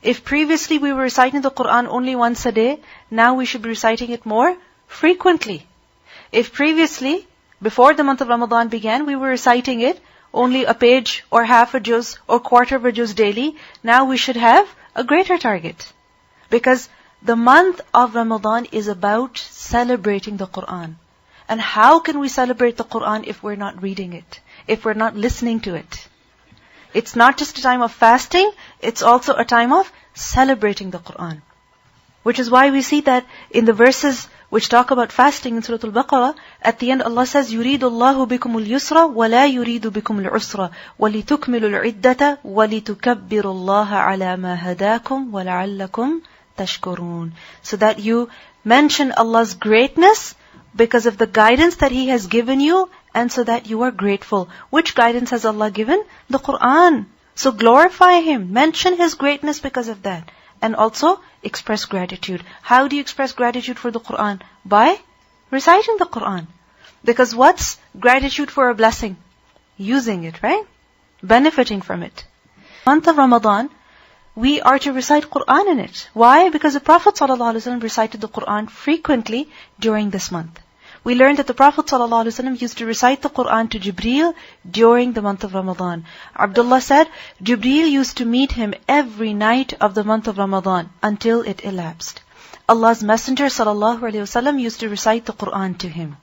If previously we were reciting the Qur'an only once a day, now we should be reciting it more frequently. If previously, before the month of Ramadan began, we were reciting it only a page or half a juz or quarter of a juz daily, now we should have a greater target. Because the month of Ramadan is about celebrating the Qur'an. And how can we celebrate the Qur'an if we're not reading it? If we're not listening to it? It's not just a time of fasting, it's also a time of celebrating the Qur'an. Which is why we see that in the verses which talk about fasting in Surah Al-Baqarah, at the end Allah says, يُرِيدُ اللَّهُ بِكُمُ الْيُسْرَ وَلَا يُرِيدُ بِكُمُ الْعُسْرَ وَلِتُكْمِلُوا الْعِدَّةَ وَلِتُكَبِّرُوا اللَّهَ عَلَى مَا هَدَاكُمْ وَلَعَلَّكُمْ تَشْكُرُونَ. So that you mention Allah's greatness because of the guidance that He has given you, and so that you are grateful. Which guidance has Allah given? The Qur'an. So glorify Him, mention His greatness because of that. And also express gratitude. How do you express gratitude for the Qur'an? By reciting the Qur'an. Because what's gratitude for a blessing? Using it, right? Benefiting from it. Month of Ramadan, we are to recite Qur'an in it. Why? Because the Prophet ﷺ recited the Qur'an frequently during this month. We learned that the Prophet ﷺ used to recite the Qur'an to Jibreel during the month of Ramadan. Abdullah said, Jibreel used to meet him every night of the month of Ramadan until it elapsed. Allah's Messenger ﷺ used to recite the Qur'an to him.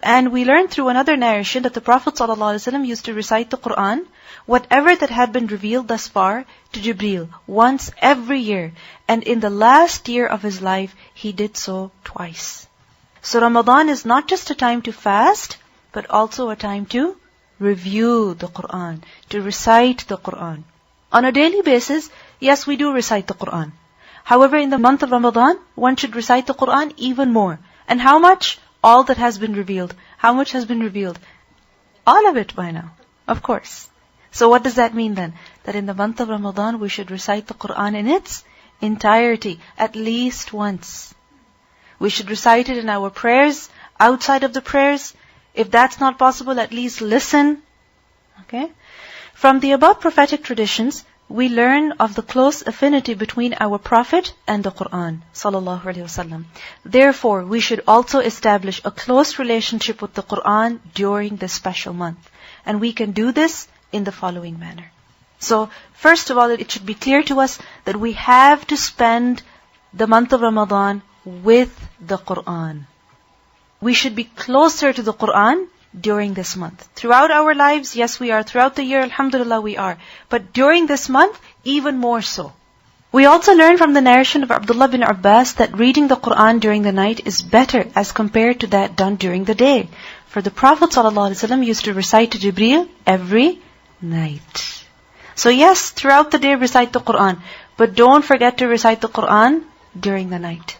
And we learned through another narration that the Prophet ﷺ used to recite the Qur'an, whatever that had been revealed thus far, to Jibreel, once every year. And in the last year of his life, he did so twice. So Ramadan is not just a time to fast, but also a time to review the Qur'an, to recite the Qur'an. On a daily basis, yes, we do recite the Qur'an. However, in the month of Ramadan, one should recite the Qur'an even more. And how much? All that has been revealed. How much has been revealed? All of it by now, of course. So what does that mean then? That in the month of Ramadan, we should recite the Qur'an in its entirety, at least once. We should recite it in our prayers, outside of the prayers. If that's not possible, at least listen. Okay? From the above prophetic traditions, we learn of the close affinity between our Prophet and the Qur'an, sallallahu alaihi wasallam. Therefore, we should also establish a close relationship with the Qur'an during this special month. And we can do this in the following manner. So, first of all, it should be clear to us that we have to spend the month of Ramadan with the Qur'an. We should be closer to the Qur'an during this month. Throughout our lives, yes we are. Throughout the year, alhamdulillah, we are. But during this month, even more so. We also learn from the narration of Abdullah bin Abbas that reading the Qur'an during the night is better as compared to that done during the day. For the Prophet ﷺ used to recite to Jibreel every night. So yes, throughout the day recite the Qur'an. But don't forget to recite the Qur'an during the night.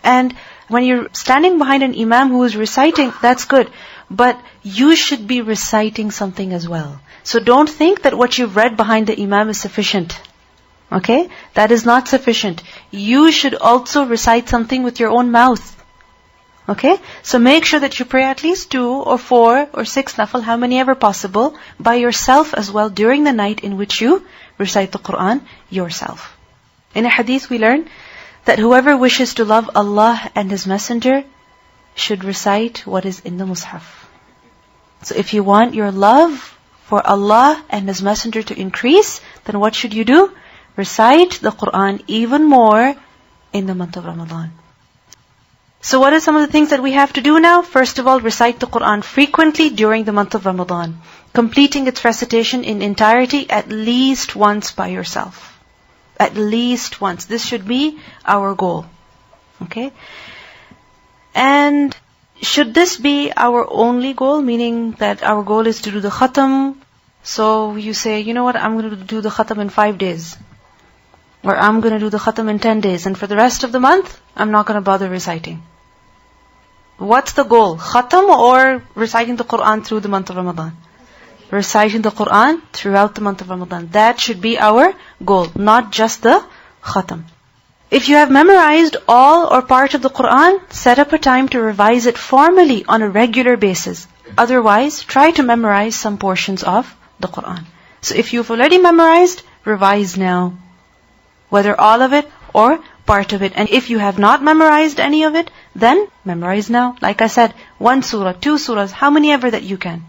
And when you're standing behind an imam who is reciting, that's good. But you should be reciting something as well. So don't think that what you've read behind the imam is sufficient. Okay? That is not sufficient. You should also recite something with your own mouth. Okay? So make sure that you pray at least 2 or 4 or 6 nafil, how many ever possible, by yourself as well during the night in which you recite the Qur'an yourself. In a hadith we learn that whoever wishes to love Allah and His Messenger should recite what is in the Mus'haf. So if you want your love for Allah and His Messenger to increase, then what should you do? Recite the Qur'an even more in the month of Ramadan. So what are some of the things that we have to do now? First of all, recite the Qur'an frequently during the month of Ramadan, completing its recitation in entirety at least once by yourself. At least once. This should be our goal. Okay? And should this be our only goal? Meaning that our goal is to do the khatam. So you say, you know what, I'm going to do the khatam in 5 days. Or I'm going to do the khatam in 10 days. And for the rest of the month, I'm not going to bother reciting. What's the goal? Khatam or reciting the Qur'an through the month of Ramadan? Reciting the Qur'an throughout the month of Ramadan. That should be our goal, not just the khatam. If you have memorized all or part of the Qur'an, set up a time to revise it formally on a regular basis. Otherwise, try to memorize some portions of the Qur'an. So if you've already memorized, revise now. whether all of it or part of it. And if you have not memorized any of it, then memorize now. Like I said, 1 surah, 2 surahs, how many ever that you can.